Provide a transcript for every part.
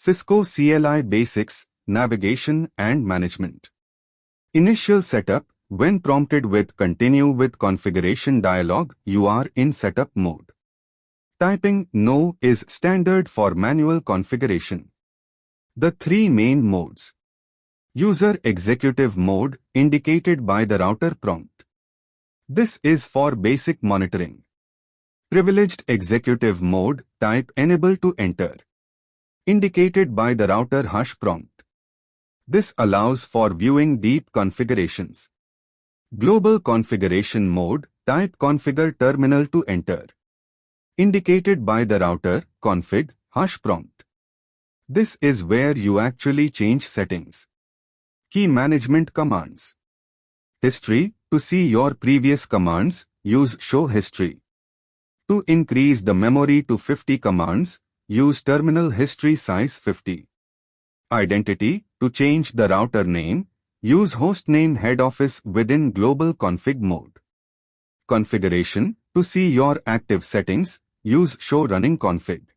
Cisco CLI Basics, Navigation and Management. Initial setup. When prompted with Continue with Configuration dialog, you are in setup mode. Typing No is standard for manual configuration. The three main modes. User Executive Mode, indicated by the router prompt. This is for basic monitoring. Privileged Executive Mode, type Enable to enter, indicated by the router hush prompt. This allows for viewing deep configurations. Global Configuration Mode, type Configure Terminal to enter, indicated by the router config hush prompt. This is where you actually change settings. Key Management Commands. History. To see your previous commands, use Show History. To increase the memory to 50 commands, use Terminal History Size 50. Identity. To change the router name, use hostname head office within Global Config mode. Configuration. To see your active settings, use Show Running Config.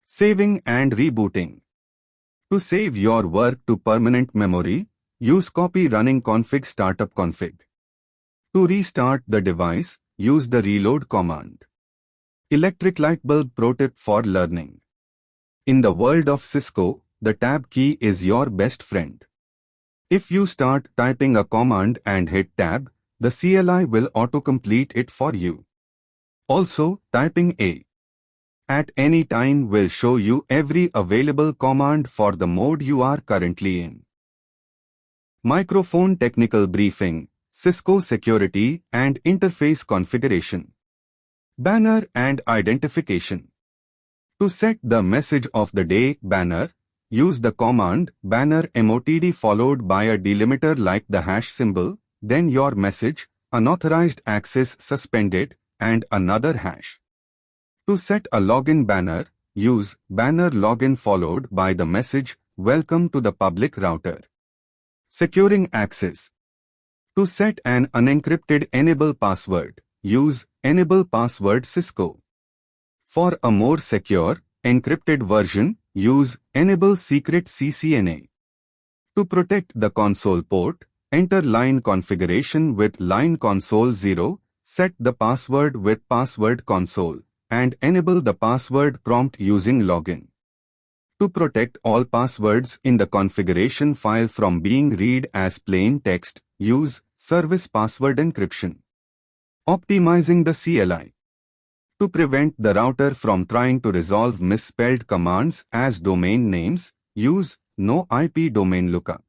Saving and rebooting. To save your work to permanent memory, use Copy Running Config Startup Config. To restart the device, use the Reload command. Electric light bulb pro tip for learning. In the world of Cisco, the tab key is your best friend. If you start typing a command and hit tab, the CLI will autocomplete it for you. Also, typing A at any time will show you every available command for the mode you are currently in. Microphone Technical Briefing, Cisco Security and Interface Configuration. Banner and Identification. To set the message of the day banner, use the command banner MOTD followed by a delimiter like the hash symbol, then your message, unauthorized access suspended, and another hash. To set a login banner, use banner login followed by the message welcome to the public router. Securing access. To set an unencrypted enable password, use enable password Cisco. For a more secure, encrypted version, use enable secret CCNA. To protect the console port, enter line configuration with line console 0, set the password with password console, and enable the password prompt using login. To protect all passwords in the configuration file from being read as plain text, use service password encryption. Optimizing the CLI. To prevent the router from trying to resolve misspelled commands as domain names, use No IP Domain Lookup.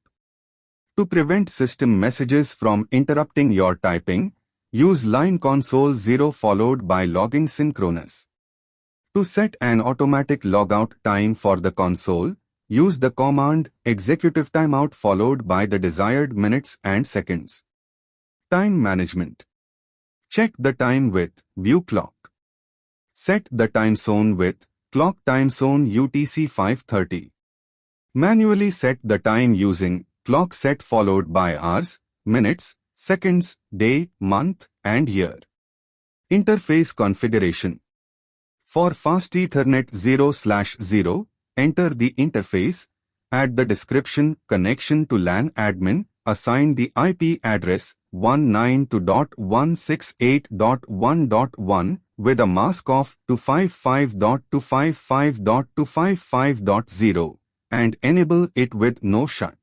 To prevent system messages from interrupting your typing, use line console 0 followed by logging synchronous. To set an automatic logout time for the console, use the command executive timeout followed by the desired minutes and seconds. Time management. Check the time with View Clock. Set the time zone with Clock Time Zone UTC 5:30. Manually set the time using Clock Set followed by hours, minutes, seconds, day, month, and year. Interface configuration. For Fast Ethernet 0/0, enter the interface, add the description connection to LAN admin, assign the IP address 192.168.1.1 with a mask of 255.255.255.0 and enable it with no shut.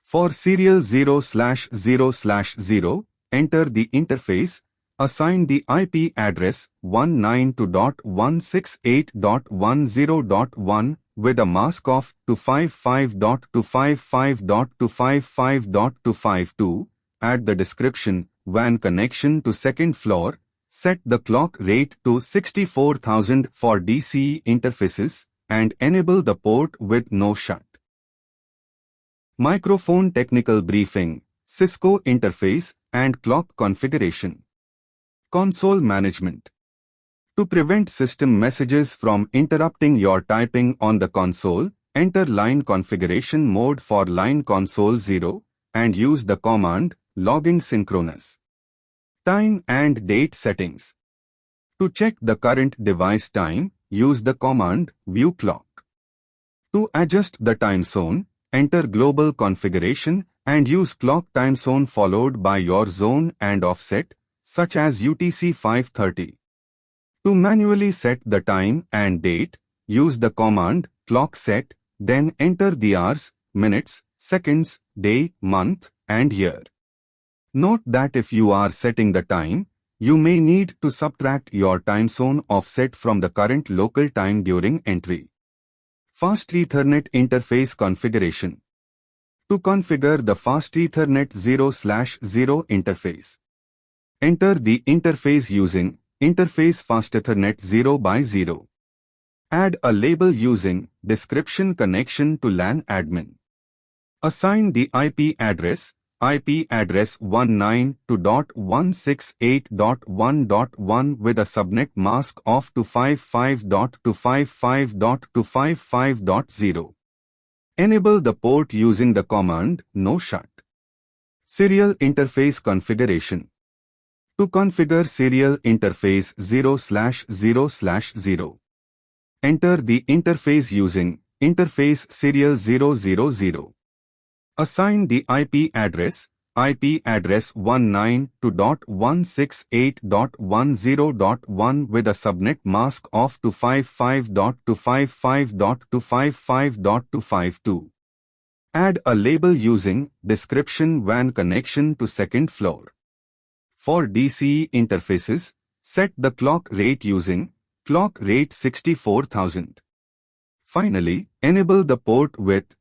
For serial 0/0/0, enter the interface, assign the IP address 192.168.10.1 with a mask of 255.255.255.252, add the description WAN connection to second floor, set the clock rate to 64,000 for DCE interfaces, and enable the port with no shut. Microphone Technical Briefing, Cisco Interface and Clock Configuration. Console Management. To prevent system messages from interrupting your typing on the console, enter line configuration mode for line console 0 and use the command logging synchronous. Time and date settings. To check the current device time, use the command view clock. To adjust the time zone, enter Global Configuration and use clock time zone followed by your zone and offset, such as UTC 530. To manually set the time and date, use the command clock set, then enter the hours, minutes, seconds, day, month, and year. Note that if you are setting the time, you may need to subtract your time zone offset from the current local time during entry. Fast Ethernet Interface Configuration. To configure the Fast Ethernet 0/0 interface, enter the interface using Interface Fast Ethernet 0/0. Add a label using Description Connection to LAN Admin. Assign the IP address 19.2.168.1.1 with a subnet mask of 255.255.255.0. Enable the port using the command no shut. Serial Interface Configuration. To configure Serial Interface 0/0/0, enter the interface using Interface Serial 000. Assign the IP address 19.2.168.10.1 with a subnet mask of 255.255.255.252. Add a label using Description WAN connection to second floor. For DCE interfaces, set the clock rate using clock rate 64,000. Finally, enable the port with